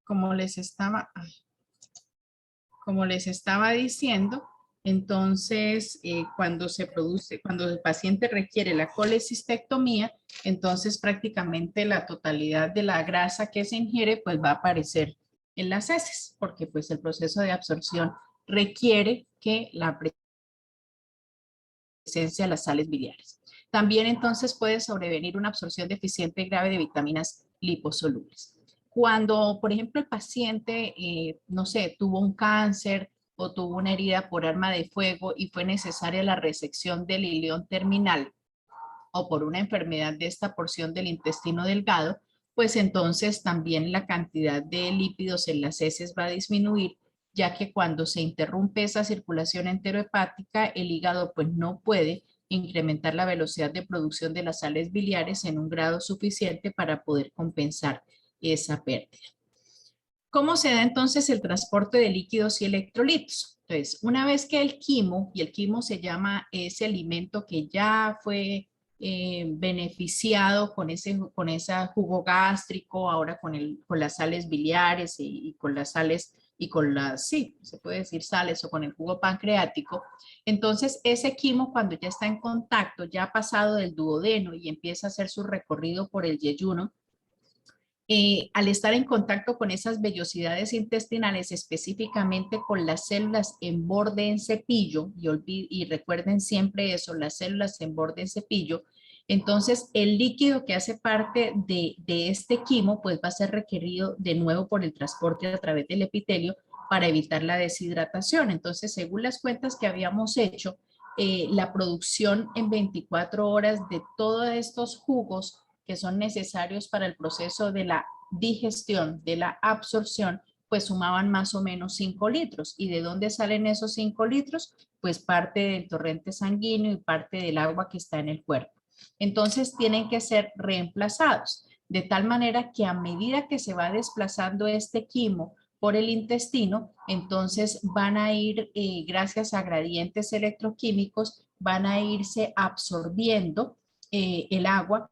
como les estaba, como les estaba diciendo, entonces cuando el paciente requiere la colecistectomía, entonces prácticamente la totalidad de la grasa que se ingiere pues va a aparecer en las heces, porque pues el proceso de absorción requiere que la presencia de las sales biliares. También entonces puede sobrevenir una absorción deficiente grave de vitaminas liposolubles. Cuando, por ejemplo, el paciente, no sé, tuvo un cáncer o tuvo una herida por arma de fuego y fue necesaria la resección del ileón terminal o por una enfermedad de esta porción del intestino delgado, pues entonces también la cantidad de lípidos en las heces va a disminuir, ya que cuando se interrumpe esa circulación enterohepática, el hígado pues no puede incrementar la velocidad de producción de las sales biliares en un grado suficiente para poder compensar esa pérdida. ¿Cómo se da entonces el transporte de líquidos y electrolitos? Entonces, una vez que el quimo, y el quimo se llama ese alimento que ya fue beneficiado con ese jugo gástrico, ahora con las sales biliares y con las sales y con las, sí, se puede decir sales o con el jugo pancreático. Entonces, ese quimo cuando ya está en contacto, ya ha pasado del duodeno y empieza a hacer su recorrido por el yeyuno, al estar en contacto con esas vellosidades intestinales, específicamente con las células en borde en cepillo, y recuerden siempre eso, las células en borde en cepillo, entonces el líquido que hace parte de este quimo, pues va a ser requerido de nuevo por el transporte a través del epitelio para evitar la deshidratación. Entonces, según las cuentas que habíamos hecho, la producción en 24 horas de todos estos jugos que son necesarios para el proceso de la digestión, de la absorción, pues sumaban más o menos 5 litros. ¿Y de dónde salen esos 5 litros? Pues parte del torrente sanguíneo y parte del agua que está en el cuerpo. Entonces tienen que ser reemplazados, de tal manera que a medida que se va desplazando este quimo por el intestino, entonces van a ir, gracias a gradientes electroquímicos, van a irse absorbiendo el agua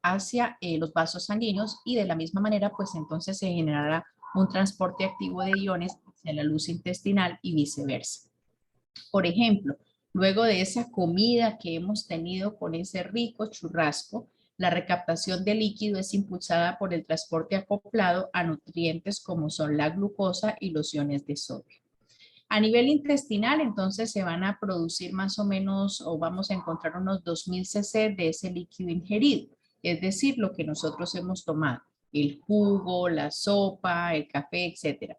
hacia los vasos sanguíneos y de la misma manera, pues entonces se generará un transporte activo de iones hacia la luz intestinal y viceversa. Por ejemplo, luego de esa comida que hemos tenido con ese rico churrasco, la recaptación de líquido es impulsada por el transporte acoplado a nutrientes como son la glucosa y los iones de sodio. A nivel intestinal, entonces se van a producir más o menos, o vamos a encontrar unos 2000 cc de ese líquido ingerido, es decir, lo que nosotros hemos tomado, el jugo, la sopa, el café, etcétera.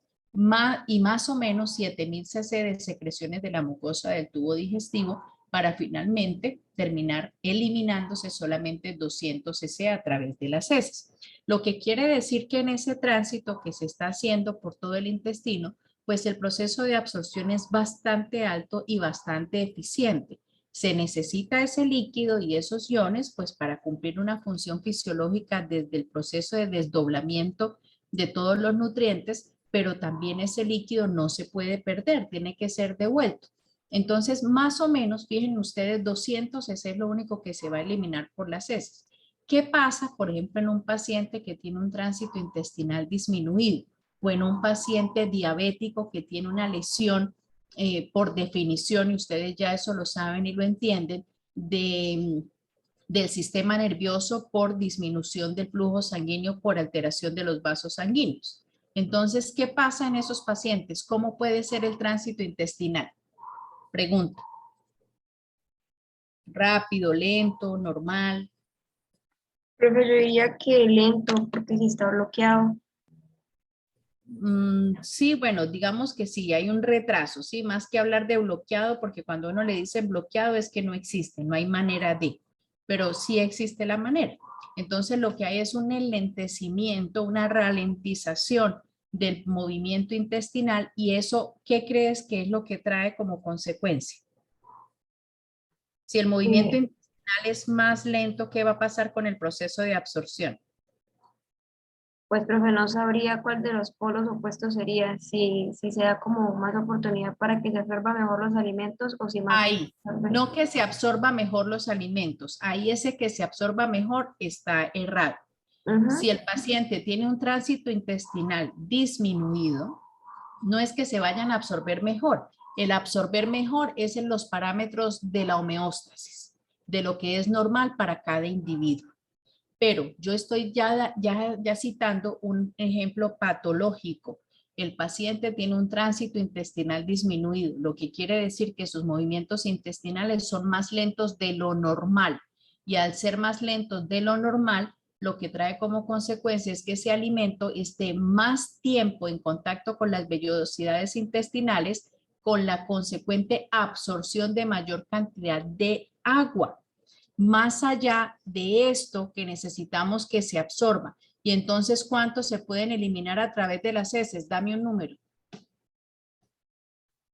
Y más o menos 7000 cc de secreciones de la mucosa del tubo digestivo para finalmente terminar eliminándose solamente 200 cc a través de las heces. Lo que quiere decir que en ese tránsito que se está haciendo por todo el intestino, pues el proceso de absorción es bastante alto y bastante eficiente. Se necesita ese líquido y esos iones pues para cumplir una función fisiológica desde el proceso de desdoblamiento de todos los nutrientes, pero también ese líquido no se puede perder, tiene que ser devuelto. Entonces, más o menos, fíjense ustedes, 200 es lo único que se va a eliminar por las heces. ¿Qué pasa, por ejemplo, en un paciente que tiene un tránsito intestinal disminuido? O en un paciente diabético que tiene una lesión por definición, y ustedes ya eso lo saben y lo entienden, del sistema nervioso por disminución del flujo sanguíneo por alteración de los vasos sanguíneos. Entonces, ¿qué pasa en esos pacientes? ¿Cómo puede ser el tránsito intestinal? Pregunta. ¿Rápido, lento, normal? Profe, yo diría que lento porque si está bloqueado. Sí, bueno, digamos que sí, hay un retraso, sí, más que hablar de bloqueado, porque cuando uno le dice bloqueado es que no existe, no hay manera de, pero sí existe la manera. Entonces lo que hay es un enlentecimiento, una ralentización del movimiento intestinal y eso, ¿qué crees que es lo que trae como consecuencia? Si el movimiento Eh, intestinal es más lento, ¿qué va a pasar con el proceso de absorción? Pues, profe, no sabría cuál de los polos opuestos sería, si se da como más oportunidad para que se absorban mejor los alimentos o si más bien Ahí, no que se absorba mejor los alimentos, ahí ese que se absorba mejor está errado. Si el paciente tiene un tránsito intestinal disminuido, no es que se vayan a absorber mejor. El absorber mejor es en los parámetros de la homeostasis, de lo que es normal para cada individuo. Pero yo estoy ya citando un ejemplo patológico. El paciente tiene un tránsito intestinal disminuido, lo que quiere decir que sus movimientos intestinales son más lentos de lo normal. Y al ser más lentos de lo normal, lo que trae como consecuencia es que ese alimento esté más tiempo en contacto con las vellosidades intestinales, con la consecuente absorción de mayor cantidad de agua, más allá de esto que necesitamos que se absorba. Y entonces, ¿cuántos se pueden eliminar a través de las heces? Dame un número.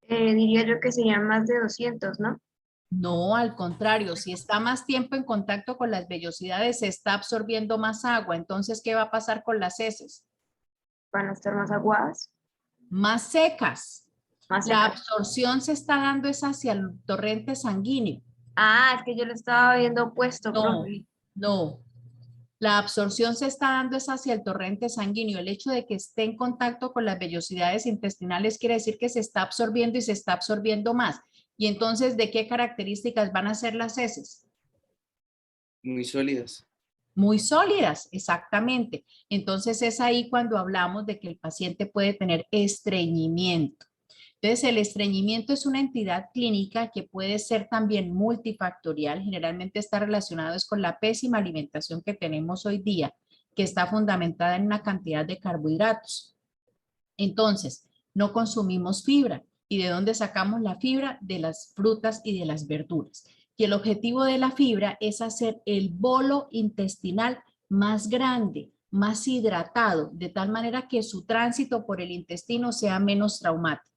Diría yo que serían más de 200, ¿no? No, al contrario, si está más tiempo en contacto con las vellosidades, se está absorbiendo más agua. Entonces, ¿qué va a pasar con las heces? Van a estar más aguadas, Más secas. más La secas. absorción se está dando es hacia el torrente sanguíneo. Ah, es que yo lo estaba viendo opuesto, No, profe. no. La absorción se está dando es hacia el torrente sanguíneo. El hecho de que esté en contacto con las vellosidades intestinales quiere decir que se está absorbiendo y se está absorbiendo más. Y entonces, ¿de qué características van a ser las heces? Muy sólidas. Muy sólidas, exactamente. Entonces es ahí cuando hablamos de que el paciente puede tener estreñimiento. Entonces, el estreñimiento es una entidad clínica que puede ser también multifactorial. Generalmente está relacionado con la pésima alimentación que tenemos hoy día, que está fundamentada en una cantidad de carbohidratos. Entonces, no consumimos fibra. ¿Y de dónde sacamos la fibra? De las frutas y de las verduras. Y el objetivo de la fibra es hacer el bolo intestinal más grande, más hidratado, de tal manera que su tránsito por el intestino sea menos traumático.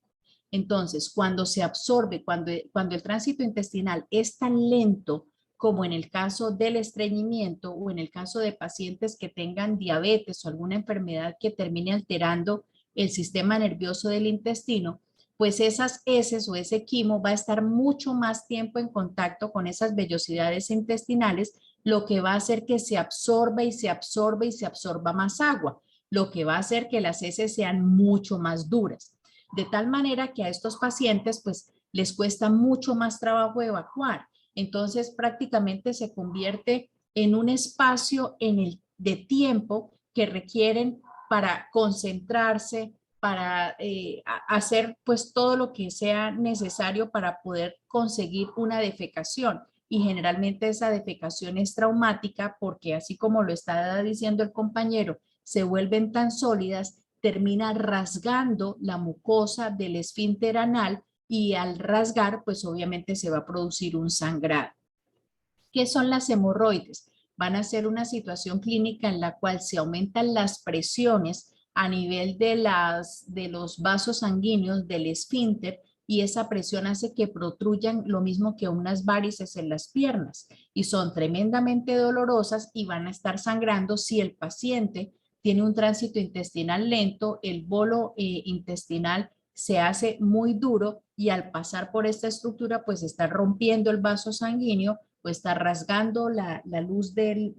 Entonces, cuando se absorbe, cuando el tránsito intestinal es tan lento como en el caso del estreñimiento o en el caso de pacientes que tengan diabetes o alguna enfermedad que termine alterando el sistema nervioso del intestino, pues esas heces o ese quimo va a estar mucho más tiempo en contacto con esas vellosidades intestinales, lo que va a hacer que se absorba y se absorba y se absorba más agua, lo que va a hacer que las heces sean mucho más duras. De tal manera que a estos pacientes pues les cuesta mucho más trabajo evacuar. Entonces prácticamente se convierte en un espacio de tiempo que requieren para concentrarse, para hacer pues todo lo que sea necesario para poder conseguir una defecación. Y generalmente esa defecación es traumática porque así como lo está diciendo el compañero, se vuelven tan sólidas, termina rasgando la mucosa del esfínter anal y al rasgar, pues obviamente se va a producir un sangrado. ¿Qué son las hemorroides? Van a ser una situación clínica en la cual se aumentan las presiones a nivel de los vasos sanguíneos del esfínter y esa presión hace que protruyan lo mismo que unas varices en las piernas y son tremendamente dolorosas y van a estar sangrando si el paciente tiene un tránsito intestinal lento, el bolo intestinal se hace muy duro y al pasar por esta estructura pues está rompiendo el vaso sanguíneo o está rasgando la luz del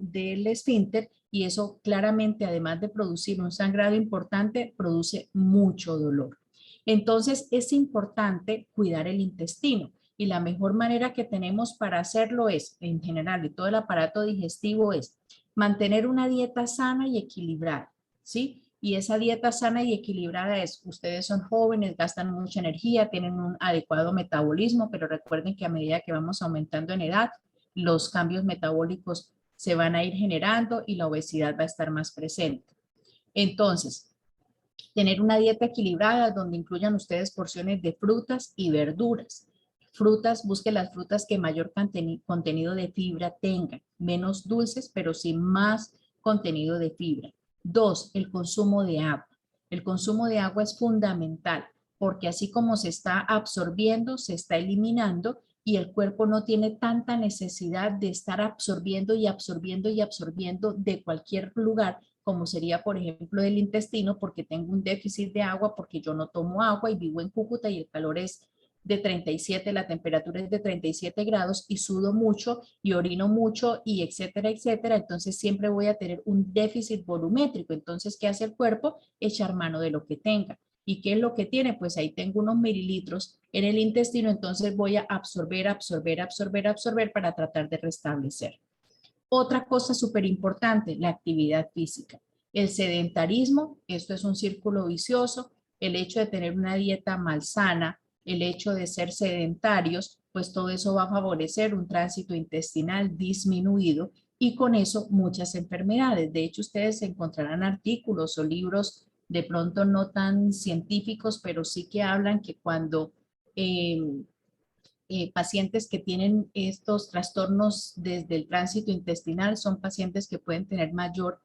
esfínter y eso claramente, además de producir un sangrado importante, produce mucho dolor. Entonces es importante cuidar el intestino y la mejor manera que tenemos para hacerlo es, en general, de todo el aparato digestivo es mantener una dieta sana y equilibrada, ¿sí? Y esa dieta sana y equilibrada es, ustedes son jóvenes, gastan mucha energía, tienen un adecuado metabolismo, pero recuerden que a medida que vamos aumentando en edad, los cambios metabólicos se van a ir generando y la obesidad va a estar más presente. Entonces, tener una dieta equilibrada donde incluyan ustedes porciones de frutas y verduras. Frutas, busque las frutas que mayor contenido de fibra tengan, menos dulces, pero sí más contenido de fibra. 2, el consumo de agua. El consumo de agua es fundamental porque así como se está absorbiendo, se está eliminando y el cuerpo no tiene tanta necesidad de estar absorbiendo y absorbiendo y absorbiendo de cualquier lugar, como sería, por ejemplo, del intestino, porque tengo un déficit de agua, porque yo no tomo agua y vivo en Cúcuta y el calor es de 37, la temperatura es de 37 grados y sudo mucho y orino mucho y etcétera, etcétera, entonces siempre voy a tener un déficit volumétrico. Entonces, ¿qué hace el cuerpo? Echar mano de lo que tenga. ¿Y qué es lo que tiene? Pues ahí tengo unos mililitros en el intestino, entonces voy a absorber, absorber, absorber, absorber para tratar de restablecer. Otra cosa súper importante, la actividad física. El sedentarismo, esto es un círculo vicioso, el hecho de tener una dieta malsana, el hecho de ser sedentarios, pues todo eso va a favorecer un tránsito intestinal disminuido y con eso muchas enfermedades. De hecho, ustedes encontrarán artículos o libros de pronto no tan científicos, pero sí que hablan que cuando pacientes que tienen estos trastornos desde el tránsito intestinal son pacientes que pueden tener mayor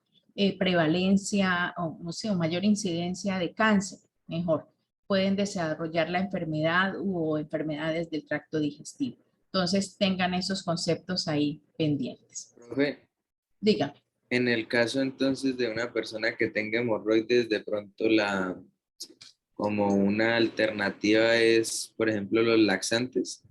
prevalencia o, no sé, o mayor incidencia de cáncer, mejor, pueden desarrollar la enfermedad o enfermedades del tracto digestivo. Entonces tengan esos conceptos ahí pendientes. Profe, Dígame. en el caso entonces de una persona que tenga hemorroides, de pronto como una alternativa es, por ejemplo, los laxantes.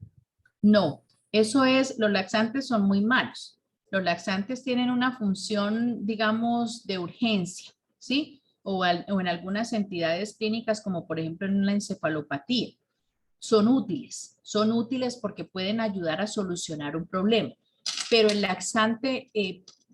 No, eso es, los laxantes son muy malos. Los laxantes tienen una función, digamos, de urgencia, ¿sí? O en algunas entidades clínicas, como por ejemplo en la encefalopatía. Son útiles porque pueden ayudar a solucionar un problema. Pero el laxante,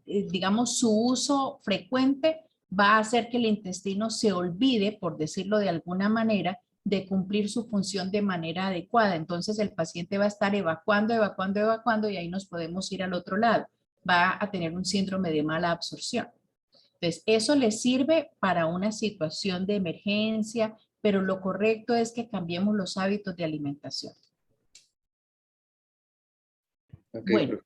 digamos, su uso frecuente va a hacer que el intestino se olvide, por decirlo de alguna manera, de cumplir su función de manera adecuada. Entonces el paciente va a estar evacuando, evacuando, evacuando y ahí nos podemos ir al otro lado. Va a tener un síndrome de mala absorción. Entonces eso le sirve para una situación de emergencia, pero lo correcto es que cambiemos los hábitos de alimentación. Ok, Bueno, profe.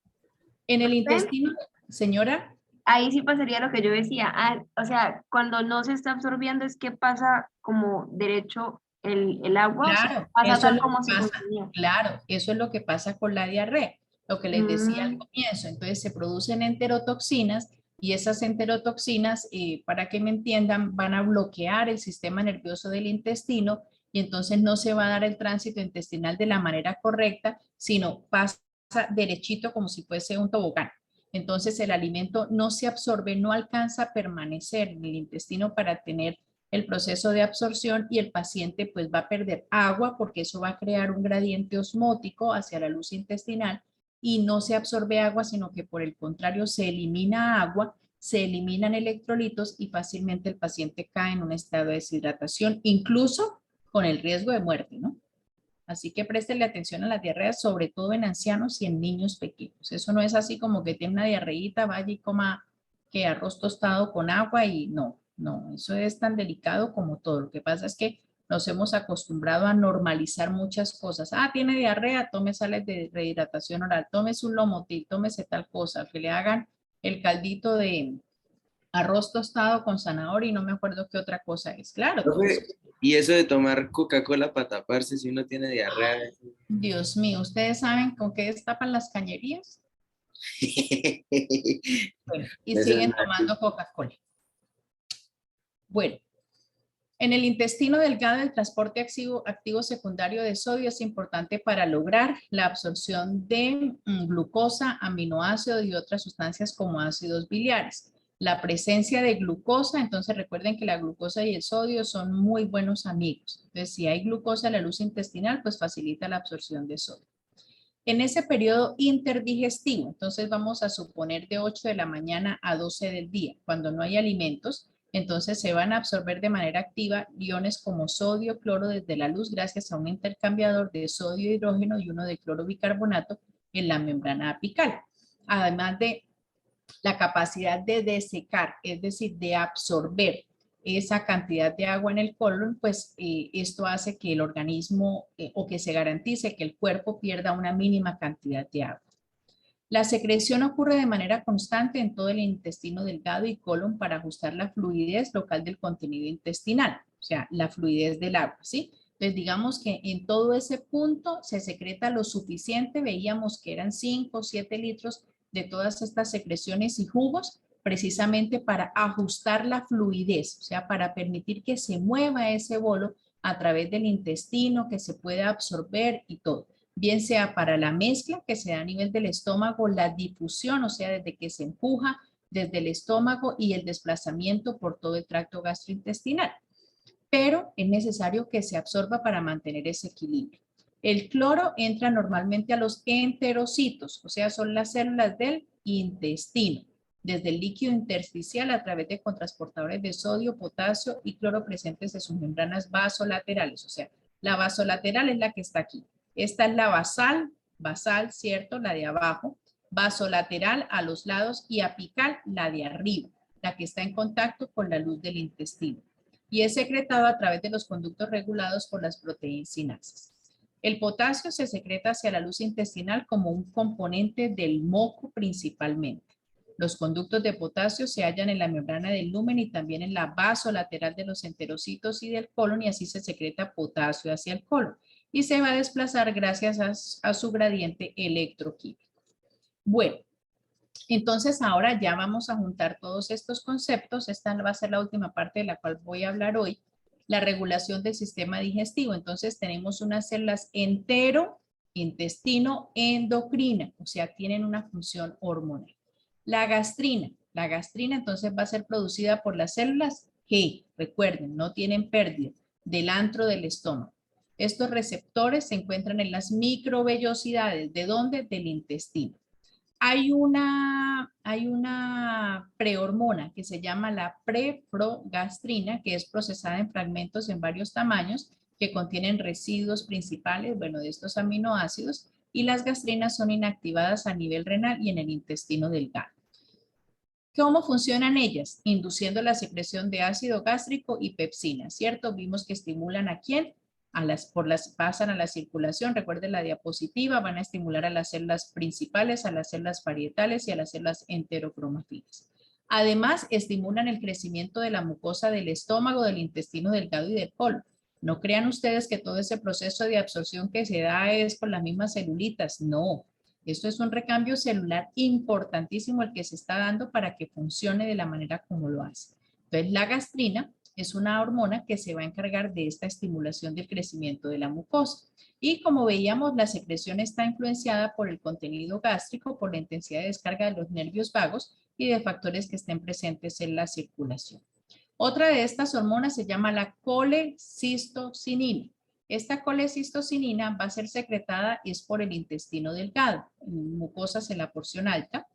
en el Profe, intestino, señora, ahí sí pasaría lo que yo decía. O sea, cuando no se está absorbiendo es que pasa como derecho el agua, o sea, claro, pasa eso es tal lo que como si pasa, contenía. claro, eso es lo que pasa con la diarrea, lo que les decía al Mm, comienzo. Entonces se producen enterotoxinas y esas enterotoxinas, para que me entiendan, van a bloquear el sistema nervioso del intestino y entonces no se va a dar el tránsito intestinal de la manera correcta, sino pasa derechito como si fuese un tobogán. Entonces el alimento no se absorbe, no alcanza a permanecer en el intestino para tener el proceso de absorción y el paciente pues va a perder agua porque eso va a crear un gradiente osmótico hacia la luz intestinal y no se absorbe agua, sino que por el contrario se elimina agua, se eliminan electrolitos y fácilmente el paciente cae en un estado de deshidratación, incluso con el riesgo de muerte, ¿no? Así que préstele atención a las diarreas, sobre todo en ancianos y en niños pequeños. Eso no es así como que tiene una diarreíta, vaya y coma que arroz tostado con agua y no, no, eso es tan delicado como todo. Lo que pasa es que nos hemos acostumbrado a normalizar muchas cosas. Ah, tiene diarrea, tome sales de rehidratación oral, tómese un Lomotil, tómese tal cosa, que le hagan el caldito de arroz tostado con zanahoria y no me acuerdo qué otra cosa es. Claro, todo eso. Profe, y eso de tomar Coca-Cola para taparse si uno tiene diarrea. Dios mío, ¿ustedes saben con qué destapan las cañerías? Bueno, y Eso es siguen nada. tomando Coca-Cola. Bueno, en el intestino delgado el transporte activo secundario de sodio es importante para lograr la absorción de glucosa, aminoácidos y otras sustancias como ácidos biliares. La presencia de glucosa, entonces recuerden que la glucosa y el sodio son muy buenos amigos. Entonces, si hay glucosa en la luz intestinal, pues facilita la absorción de sodio. En ese periodo interdigestivo, entonces vamos a suponer de 8 de la mañana a 12 del día, cuando no hay alimentos, entonces se van a absorber de manera activa iones como sodio, cloro desde la luz gracias a un intercambiador de sodio e hidrógeno y uno de cloro bicarbonato en la membrana apical. Además de la capacidad de desecar, es decir, de absorber esa cantidad de agua en el colon, pues esto hace que el organismo o que se garantice que el cuerpo pierda una mínima cantidad de agua. La secreción ocurre de manera constante en todo el intestino delgado y colon para ajustar la fluidez local del contenido intestinal, o sea, la fluidez del agua, ¿sí? Entonces, digamos que en todo ese punto se secreta lo suficiente, veíamos que eran 5 o 7 litros de todas estas secreciones y jugos, precisamente para ajustar la fluidez, o sea, para permitir que se mueva ese bolo a través del intestino que se puede absorber y todo. Bien sea para la mezcla que se da a nivel del estómago, la difusión, o sea, desde que se empuja desde el estómago y el desplazamiento por todo el tracto gastrointestinal. Pero es necesario que se absorba para mantener ese equilibrio. El cloro entra normalmente a los enterocitos, o sea, son las células del intestino, desde el líquido intersticial a través de contrasportadores de sodio, potasio y cloro presentes en sus membranas vasolaterales. O sea, la vasolateral es la que está aquí. Esta es la basal, ¿cierto? La de abajo. Vasolateral a los lados y apical, la de arriba, la que está en contacto con la luz del intestino. Y es secretado a través de los conductos regulados por las proteínsinasas. El potasio se secreta hacia la luz intestinal como un componente del moco principalmente. Los conductos de potasio se hallan en la membrana del lumen y también en la vasolateral de los enterocitos y del colon, y así se secreta potasio hacia el colon y se va a desplazar gracias a su gradiente electroquímico. Bueno, entonces ahora ya vamos a juntar todos estos conceptos. Esta va a ser la última parte de la cual voy a hablar hoy. La regulación del sistema digestivo. Entonces tenemos unas células entero, intestino, endocrina, o sea, tienen una función hormonal. La gastrina entonces va a ser producida por las células G, recuerden, no tienen pérdida, del antro del estómago. Estos receptores se encuentran en las microvellosidades, ¿de dónde? Del intestino. Hay una prehormona que se llama la preprogastrina, que es procesada en fragmentos en varios tamaños que contienen residuos principales, bueno, de estos aminoácidos, y las gastrinas son inactivadas a nivel renal y en el intestino delgado. ¿Cómo funcionan ellas? Induciendo la secreción de ácido gástrico y pepsina, ¿cierto? Vimos que estimulan ¿a quién? Pasan a la circulación, recuerden la diapositiva, van a estimular a las células principales, a las células parietales y a las células enterocromátiles. Además, estimulan el crecimiento de la mucosa del estómago, del intestino delgado y del colon. No crean ustedes que todo ese proceso de absorción que se da es por las mismas celulitas, no. Esto es un recambio celular importantísimo el que se está dando para que funcione de la manera como lo hace. Entonces, la gastrina es una hormona que se va a encargar de esta estimulación del crecimiento de la mucosa. Y como veíamos, la secreción está influenciada por el contenido gástrico, por la intensidad de descarga de los nervios vagos y de factores que estén presentes en la circulación. Otra de estas hormonas se llama la colecistocinina. Esta colecistocinina va a ser secretada es por el intestino delgado, mucosas en la porción alta,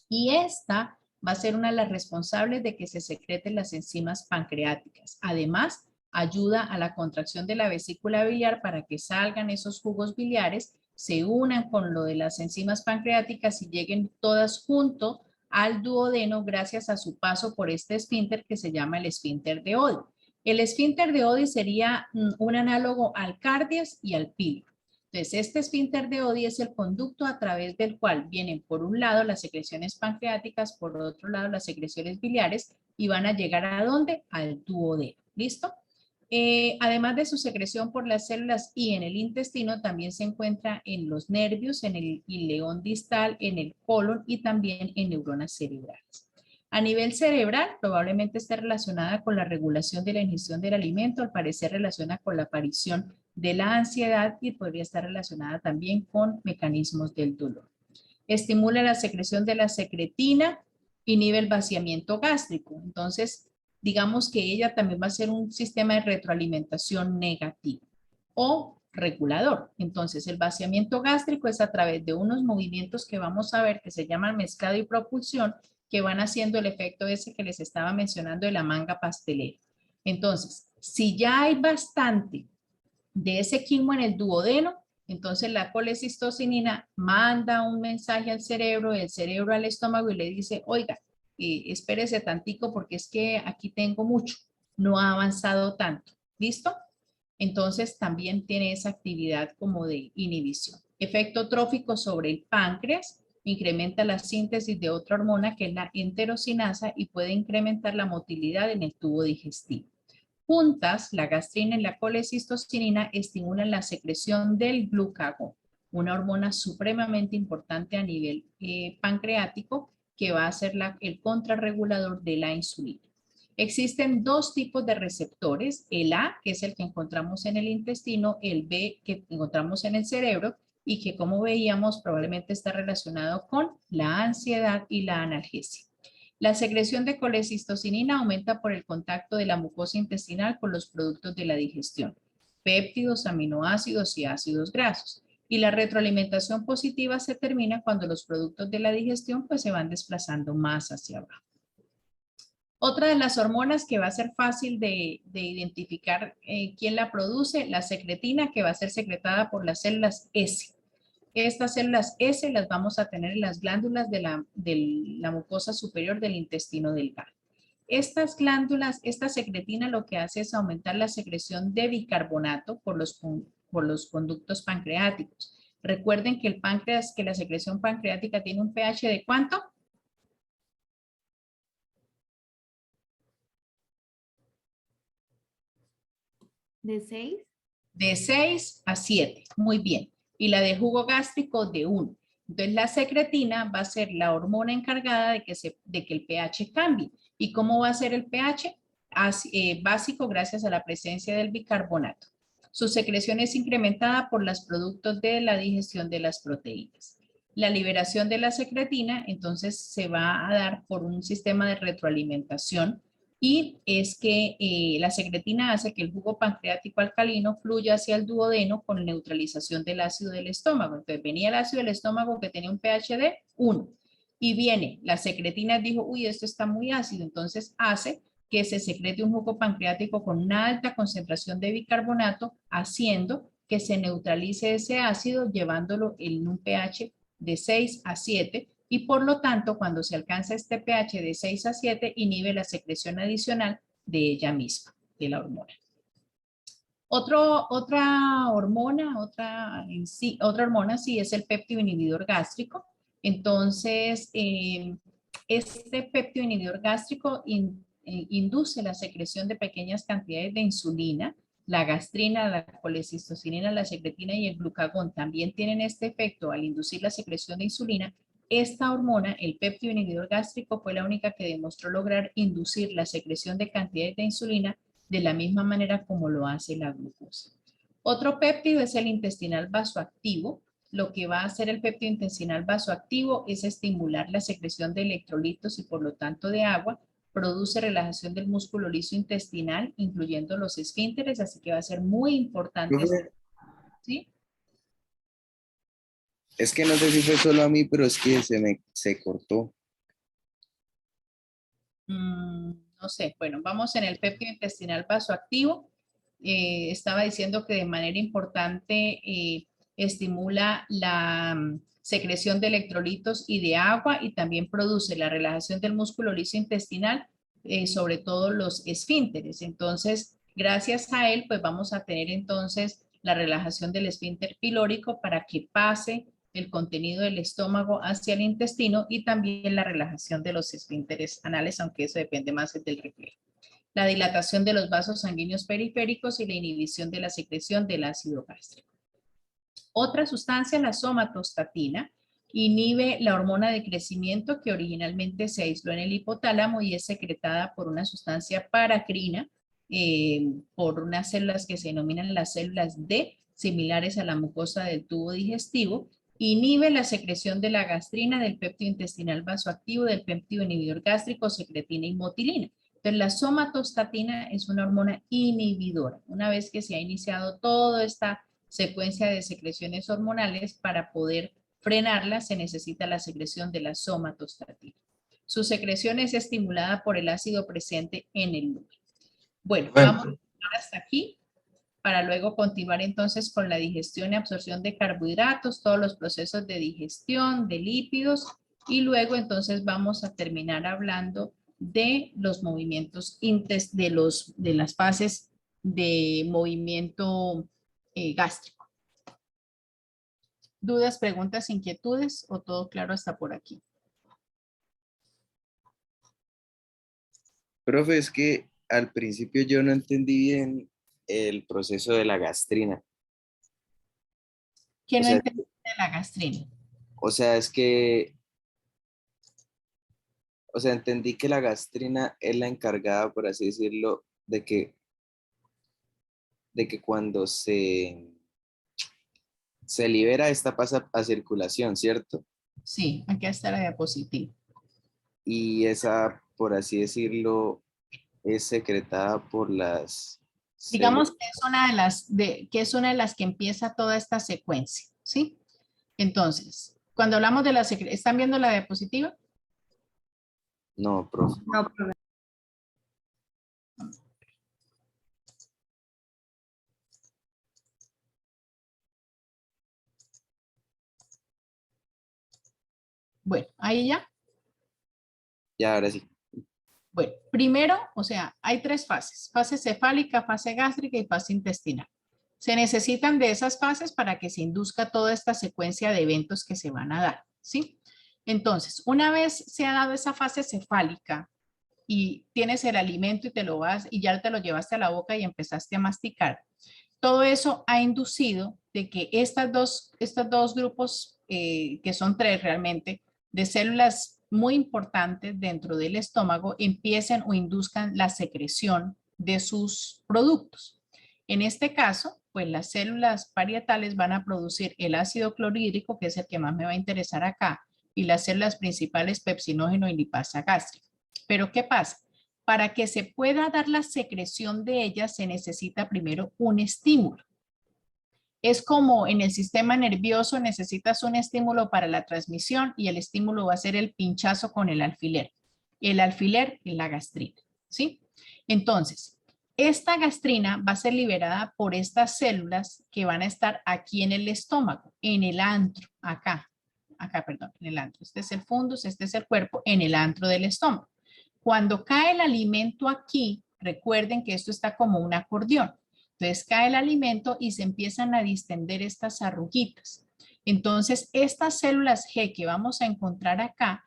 y esta va a ser una de las responsables de que se secreten las enzimas pancreáticas. Además, ayuda a la contracción de la vesícula biliar para que salgan esos jugos biliares, se unan con lo de las enzimas pancreáticas y lleguen todas junto al duodeno gracias a su paso por este esfínter que se llama el esfínter de Oddi. El esfínter de Oddi sería un análogo al cardias y al píloro. Entonces, este esfínter de Oddi es el conducto a través del cual vienen por un lado las secreciones pancreáticas, por otro lado las secreciones biliares y van a llegar ¿a dónde? Al duodeno. ¿Listo? Además de su secreción por las células y en el intestino, también se encuentra en los nervios, en el ileón distal, en el colon y también en neuronas cerebrales. A nivel cerebral, probablemente esté relacionada con la regulación de la ingestión del alimento, al parecer relaciona con la aparición de la ansiedad y podría estar relacionada también con mecanismos del dolor. Estimula la secreción de la secretina, inhibe el vaciamiento gástrico. Entonces, digamos que ella también va a ser un sistema de retroalimentación negativo o regulador. Entonces, el vaciamiento gástrico es a través de unos movimientos que vamos a ver que se llaman mezclado y propulsión, que van haciendo el efecto ese que les estaba mencionando de la manga pastelera. Entonces, si ya hay bastante de ese quimo en el duodeno, entonces la colecistocinina manda un mensaje al cerebro, el cerebro al estómago y le dice, oiga, espérese tantico porque es que aquí tengo mucho, no ha avanzado tanto. ¿Listo? Entonces también tiene esa actividad como de inhibición. Efecto trófico sobre el páncreas, incrementa la síntesis de otra hormona que es la enterocinasa y puede incrementar la motilidad en el tubo digestivo. Juntas, la gastrina y la colecistocinina estimulan la secreción del glucagón, una hormona supremamente importante a nivel pancreático que va a ser el contrarregulador de la insulina. Existen dos tipos de receptores, el A, que es el que encontramos en el intestino, el B, que encontramos en el cerebro, y que como veíamos probablemente está relacionado con la ansiedad y la analgesia. La secreción de colecistocinina aumenta por el contacto de la mucosa intestinal con los productos de la digestión, péptidos, aminoácidos y ácidos grasos. Y la retroalimentación positiva se termina cuando los productos de la digestión pues se van desplazando más hacia abajo. Otra de las hormonas que va a ser fácil de identificar quién la produce, la secretina, que va a ser secretada por las células S. Estas células S las vamos a tener en las glándulas de la mucosa superior del intestino delgado. Estas glándulas, esta secretina lo que hace es aumentar la secreción de bicarbonato por los conductos pancreáticos. Recuerden que el páncreas, que la secreción pancreática tiene un pH de ¿cuánto? ¿De 6? De 6 a 7, muy bien. Y la de jugo gástrico de 1. Entonces la secretina va a ser la hormona encargada de que el pH cambie. ¿Y cómo va a ser el pH? Básico gracias a la presencia del bicarbonato. Su secreción es incrementada por los productos de la digestión de las proteínas. La liberación de la secretina entonces se va a dar por un sistema de retroalimentación y es que la secretina hace que el jugo pancreático alcalino fluya hacia el duodeno con neutralización del ácido del estómago. Entonces venía el ácido del estómago que tenía un pH de 1 y viene la secretina, dijo, uy, esto está muy ácido, entonces hace que se secrete un jugo pancreático con una alta concentración de bicarbonato, haciendo que se neutralice ese ácido, llevándolo en un pH de 6 a 7, y por lo tanto, cuando se alcanza este pH de 6 a 7, inhibe la secreción adicional de ella misma, de la hormona. Otra hormona, otra hormona sí es el péptido inhibidor gástrico. Entonces, este péptido inhibidor gástrico induce la secreción de pequeñas cantidades de insulina. La gastrina, la colecistocinina, la secretina y el glucagón también tienen este efecto al inducir la secreción de insulina. Esta hormona, el péptido inhibidor gástrico, fue la única que demostró lograr inducir la secreción de cantidades de insulina de la misma manera como lo hace la glucosa. Otro péptido es el intestinal vasoactivo. Lo que va a hacer el péptido intestinal vasoactivo es estimular la secreción de electrolitos y por lo tanto de agua. Produce relajación del músculo liso intestinal, incluyendo los esfínteres, así que va a ser muy importante. ¿Sí? Es que no sé si fue solo a mí, pero es que se cortó. No sé, bueno, vamos en el péptido intestinal vasoactivo. Estaba diciendo que de manera importante estimula la secreción de electrolitos y de agua y también produce la relajación del músculo liso intestinal, sobre todo los esfínteres. Entonces, gracias a él, pues vamos a tener entonces la relajación del esfínter pilórico para que pase el contenido del estómago hacia el intestino y también la relajación de los esfínteres anales, aunque eso depende más del reflejo. La dilatación de los vasos sanguíneos periféricos y la inhibición de la secreción del ácido gástrico. Otra sustancia, la somatostatina, inhibe la hormona de crecimiento que originalmente se aisló en el hipotálamo y es secretada por una sustancia paracrina, por unas células que se denominan las células D, similares a la mucosa del tubo digestivo. Inhibe la secreción de la gastrina, del péptido intestinal vasoactivo, del péptido inhibidor gástrico, secretina y motilina. Entonces, la somatostatina es una hormona inhibidora. Una vez que se ha iniciado toda esta secuencia de secreciones hormonales, para poder frenarla se necesita la secreción de la somatostatina. Su secreción es estimulada por el ácido presente en el lumen. Bueno, vamos hasta aquí para luego continuar entonces con la digestión y absorción de carbohidratos, todos los procesos de digestión, de lípidos, y luego entonces vamos a terminar hablando de los movimientos de las fases de movimiento gástrico. ¿Dudas, preguntas, inquietudes o todo claro hasta por aquí? Profe, es que al principio yo no entendí bien el proceso de la gastrina. ¿Quién O no sea, entiende la gastrina? o sea, es que, o sea, entendí que la gastrina es la encargada, por así decirlo, de que cuando se libera, esta pasa a circulación, ¿cierto? Sí, aquí está la diapositiva. Y esa, por así decirlo, es secretada por las Digamos células. que es una que es una de las que empieza toda esta secuencia, ¿sí? Entonces, cuando hablamos de ¿están viendo la diapositiva? No, profe. No, profe. Bueno, ahí ya. Ya, ahora sí. Bueno, primero, o sea, hay tres fases: fase cefálica, fase gástrica y fase intestinal. Se necesitan de esas fases para que se induzca toda esta secuencia de eventos que se van a dar, ¿sí? Entonces, una vez se ha dado esa fase cefálica y tienes el alimento y te lo vas y ya te lo llevaste a la boca y empezaste a masticar, todo eso ha inducido de que estos dos grupos, que son tres realmente, de células muy importantes dentro del estómago, empiecen o induzcan la secreción de sus productos. En este caso, pues las células parietales van a producir el ácido clorhídrico, que es el que más me va a interesar acá, y las células principales pepsinógeno y lipasa gástrica. Pero ¿qué pasa? Para que se pueda dar la secreción de ellas se necesita primero un estímulo. Es como en el sistema nervioso necesitas un estímulo para la transmisión y el estímulo va a ser el pinchazo con el alfiler. El alfiler es la gastrina, ¿sí? Entonces, esta gastrina va a ser liberada por estas células que van a estar aquí en el estómago, en el antro, perdón, en el antro. Este es el fundus, este es el cuerpo, en el antro del estómago. Cuando cae el alimento aquí, recuerden que esto está como un acordeón. Entonces cae el alimento y se empiezan a distender estas arruguitas. Entonces estas células G que vamos a encontrar acá,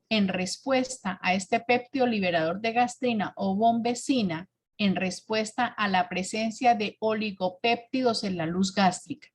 en respuesta a este péptido liberador de gastrina o bombecina, en respuesta a la presencia de oligopéptidos en la luz gástrica.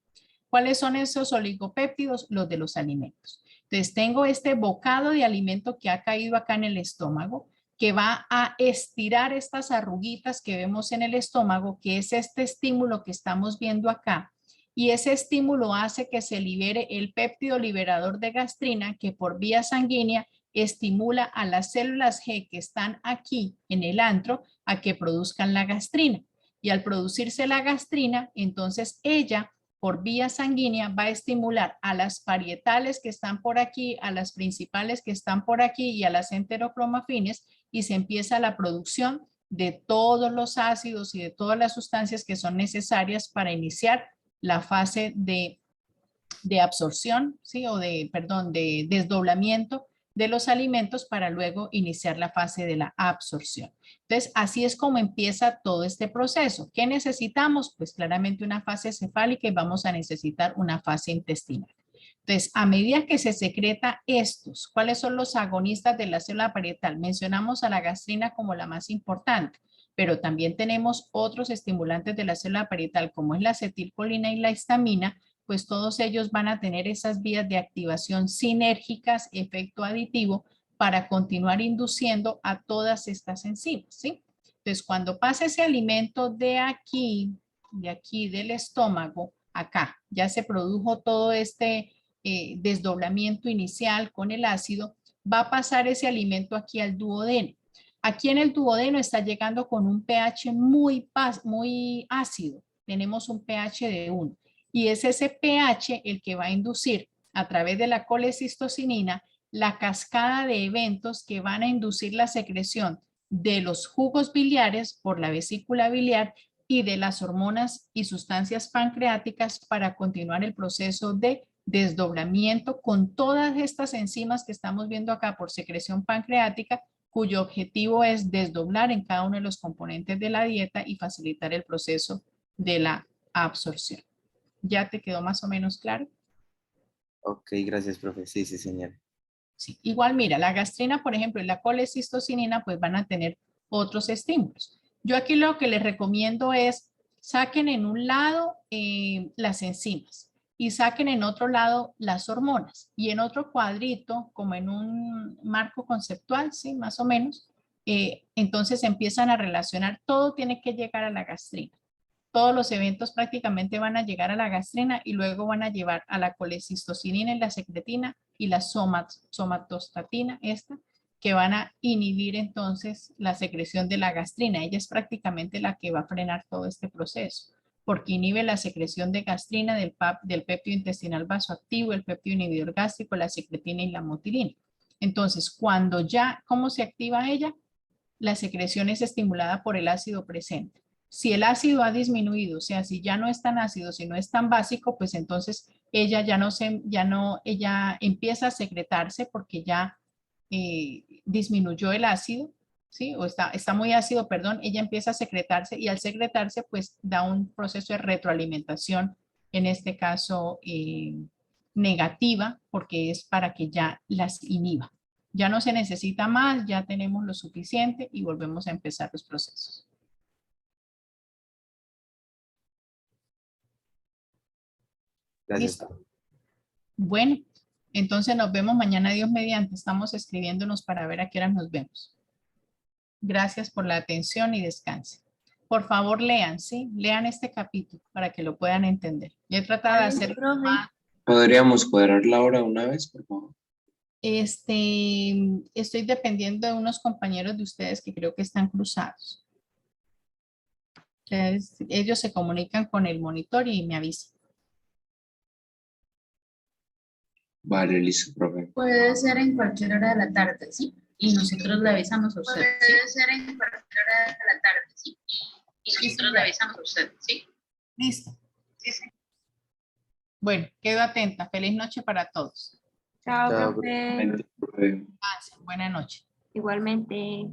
¿Cuáles son esos oligopéptidos? Los de los alimentos. Entonces tengo este bocado de alimento que ha caído acá en el estómago, que va a estirar estas arruguitas que vemos en el estómago, que es este estímulo que estamos viendo acá. Y ese estímulo hace que se libere el péptido liberador de gastrina, que por vía sanguínea estimula a las células G que están aquí en el antro a que produzcan la gastrina. Y al producirse la gastrina, entonces ella por vía sanguínea va a estimular a las parietales que están por aquí, a las principales que están por aquí y a las enterocromafines, y se empieza la producción de todos los ácidos y de todas las sustancias que son necesarias para iniciar la fase de absorción, ¿sí? O de desdoblamiento de los alimentos para luego iniciar la fase de la absorción. Entonces, así es como empieza todo este proceso. ¿Qué necesitamos? Pues claramente una fase cefálica y vamos a necesitar una fase intestinal. Entonces, a medida que se secreta estos, ¿cuáles son los agonistas de la célula parietal? Mencionamos a la gastrina como la más importante, pero también tenemos otros estimulantes de la célula parietal como es la acetilcolina y la histamina, pues todos ellos van a tener esas vías de activación sinérgicas, efecto aditivo, para continuar induciendo a todas estas enzimas, ¿sí? Entonces, cuando pasa ese alimento de aquí del estómago, acá, ya se produjo todo este desdoblamiento inicial con el ácido, va a pasar ese alimento aquí al duodeno. Aquí en el duodeno está llegando con un pH muy ácido, tenemos un pH de 1 y es ese pH el que va a inducir a través de la colecistocinina la cascada de eventos que van a inducir la secreción de los jugos biliares por la vesícula biliar y de las hormonas y sustancias pancreáticas para continuar el proceso de desdoblamiento con todas estas enzimas que estamos viendo acá por secreción pancreática, cuyo objetivo es desdoblar en cada uno de los componentes de la dieta y facilitar el proceso de la absorción. ¿Ya te quedó más o menos claro? Ok, gracias, profe. Sí, sí, señor. Sí. Igual, mira, la gastrina, por ejemplo, y la colecistocinina, pues van a tener otros estímulos. Yo aquí lo que les recomiendo es saquen en un lado las enzimas y saquen en otro lado las hormonas. Y en otro cuadrito, como en un marco conceptual, ¿sí? Más o menos, entonces empiezan a relacionar, todo tiene que llegar a la gastrina. Todos los eventos prácticamente van a llegar a la gastrina y luego van a llevar a la colecistocinina y la secretina y la somatostatina, esta, que van a inhibir entonces la secreción de la gastrina. Ella es prácticamente la que va a frenar todo este proceso, porque inhibe la secreción de gastrina del péptido intestinal vasoactivo, el péptido inhibidor gástrico, la secretina y la motilina. Entonces, cuando ya, ¿cómo se activa ella? La secreción es estimulada por el ácido presente. Si el ácido ha disminuido, o sea, si ya no es tan ácido, si no es tan básico, pues entonces ella ella empieza a secretarse porque ya disminuyó el ácido, ¿sí? O está muy ácido, perdón, ella empieza a secretarse y al secretarse, pues da un proceso de retroalimentación, en este caso negativa, porque es para que ya las inhiba. Ya no se necesita más, ya tenemos lo suficiente y volvemos a empezar los procesos. Gracias. ¿Listo? Bueno, entonces nos vemos mañana, Dios mediante. Estamos escribiéndonos para ver a qué hora nos vemos. Gracias por la atención y descansen. Por favor, lean, ¿sí? Lean este capítulo para que lo puedan entender. Yo he tratado de hacer... ¿Podríamos cuadrar la hora una vez, por favor? Estoy dependiendo de unos compañeros de ustedes que creo que están cruzados. Entonces, ellos se comunican con el monitor y me avisan. Vale, listo, profe. Puede ser en cualquier hora de la tarde, ¿sí? Y nosotros le avisamos a usted. Puede ser en cualquier hora de la tarde, ¿sí? Y nosotros le avisamos a usted, ¿sí? Listo. Sí, sí. Bueno, quedo atenta. Feliz noche para todos. Chao, Chao, profe. Profe. Buenas noches. Igualmente.